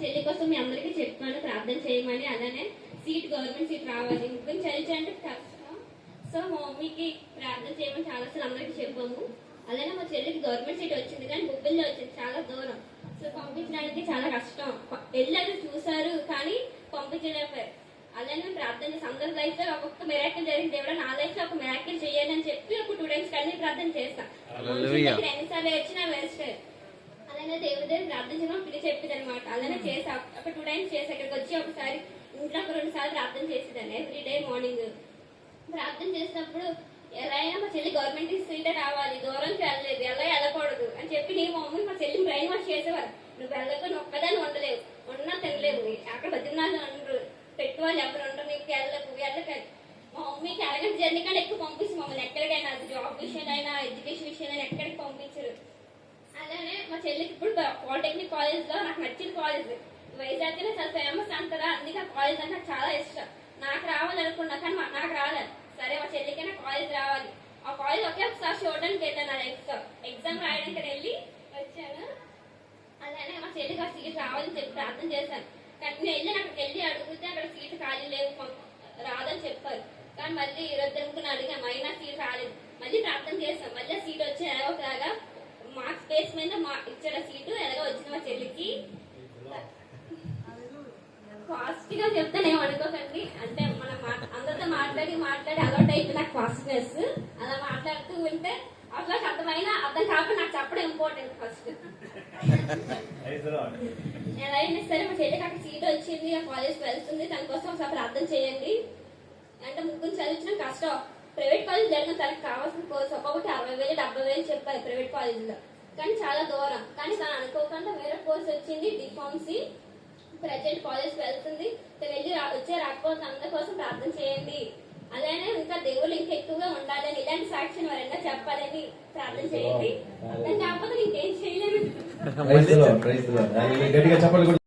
చెల్లి కోసం మీ అందరికీ చెప్పాను ప్రార్థన చేయమని. అలానే సీట్ గవర్నమెంట్ సీట్ రావాలి, ముగ్గురు చదివించి అంటే కష్టం. సో మా మమ్మీకి ప్రార్థన చేయమని చాలాసార్లు అందరికీ చెప్పాము. అలానే మా చెల్లికి గవర్నమెంట్ సీట్ వచ్చింది కానీ బొబ్బిల్లో వచ్చింది, చాలా దూరం. సో పంపించడానికి చాలా కష్టం. వెళ్ళారు చూసారు కానీ పంపించలేకపోయారు. అలానే మేము ప్రార్థన చేసి అందరి లైఫ్ లో ఒక్కొక్క మిరాకిల్ జరిగింది. దేవుడు నా లైఫ్ లో ఒక మిరాకిల్ చేయాలని చెప్పి ఒక 2 times కలిసి ప్రార్థన చేస్తాం. ఎన్నిసార్లు వచ్చినా వేస్ట్. అలానే దేవుడి దగ్గర ప్రార్థన చేయడం పిలి చెప్పింది అనమాట. అలానే చేసా, ఒక 2 times చేసి ఇక్కడికి వచ్చి ఒకసారి ఇంట్లో ఒక 2 సార్లు ప్రార్థన చేసేదాన్ని. ఎవ్రీ డే మార్నింగ్ ప్రార్థన చేసినప్పుడు ఎలా అయినా మా చెల్లి గవర్నమెంట్ సీటే రావాలి, దూరంకి వెళ్ళలేదు, ఎలా వెళ్ళకూడదు అని చెప్పి నేను మా మమ్మీ మా చెల్లిని బ్రెయిన్ వాష్ చేసేవారు. నువ్వు వెళ్ళకు, నువ్వు ఒక్కదాన్ని ఉండలేవు, ఉన్నా తినలేవు, అక్కడ 10 ఉండరు, పెట్టువాలి ఎవరు ఉండరు, నీకు వెళ్ళకు. మా మమ్మీకి అరగంట జర్నీ కానీ ఎక్కువ పంపిస్తుంది మమ్మల్ని ఎక్కడికైనా, అది జాబ్ విషయాలైనా ఎడ్యుకేషన్ విషయాలైనా ఎక్కడికి పంపించరు. అలానే మా చెల్లికి ఇప్పుడు పాలిటెక్నిక్ కాలేజ్ లో నాకు నచ్చిన కాలేజ్ వైజాగ్ చాలా ఫేమస్ అంటారా, అందుకే ఆ కాలేజ్ అంటే నాకు చాలా ఇష్టం. నాకు రావాలనుకున్నా కానీ నాకు రాలేదు. సరే మా చెల్లికి నా కాలేజ్ రావాలి. ఆ కాలేజ్ ఒకే ఒకసారి చూడడానికి వెళ్ళాను. నా లైఫ్ ఎగ్జామ్ రాయడానికి వెళ్ళి వచ్చాను. అలానే మా చెల్లికి ఆ సీట్ రావాలని చెప్పి ప్రార్థన చేశాను. కానీ నేను వెళ్ళి అక్కడికి వెళ్ళి అడిగితే అక్కడ సీట్ ఖాళీ లేవు, రాదని చెప్పారు. కానీ మళ్ళీ 2 అడిగాం, అయినా సీట్ రాలేదు. మళ్ళీ ప్రార్థన చేశాం, మళ్ళీ సీట్ వచ్చి ఎలాగోలాగా మార్క్స్ స్పేస్ మీద ఇచ్చాడు సీటు. ఎలాగో వచ్చింది మా చెల్లికి. ఫాస్ట్ గా చెప్తాను ఏమనుకోకండి, అంటే మనం అందరితో మాట్లాడి అలవాటు అయిపోయి నాకు ఫాస్ట్నెస్. అలా మాట్లాడుతూ ఉంటే అట్లా అర్థమైనా అర్థం కాకుండా నాకు చెప్పడం ఇంపార్టెంట్ ఫస్ట్. ఎలా అయినా సరే మా చెల్లికి అక్కడ సీట్ వచ్చింది, ఆ కాలేజ్కి వెళ్తుంది, దాని కోసం ఒకసారి ప్రార్థన చేయండి. అంటే ముగ్గురు చదివించడం కష్టం. ప్రైవేట్ కాలేజ్ జరిగిన తనకు కావాల్సిన కోర్సు ఒక్కొక్కటి 60,000 70,000 చెప్పారు ప్రైవేట్ కాలేజ్ లో, కానీ చాలా దూరం. కానీ తను అనుకోకుండా వేరే కోర్స్ వచ్చింది, డిఫార్మసీ. ప్రజెంట్ కాలేజ్ వెళ్తుంది. వెళ్ళి వచ్చే రాకపోతే అందరి కోసం ప్రార్థన చేయండి. అలానే ఇంకా దేవుళ్ళు ఇంకా ఎక్కువగా ఉండాలని, ఇలాంటి సాక్ష్యం ఎవరైనా చెప్పాలని ప్రార్థన చేయండి. అర్థం కాకపోతే ఇంకేం చేయలేము.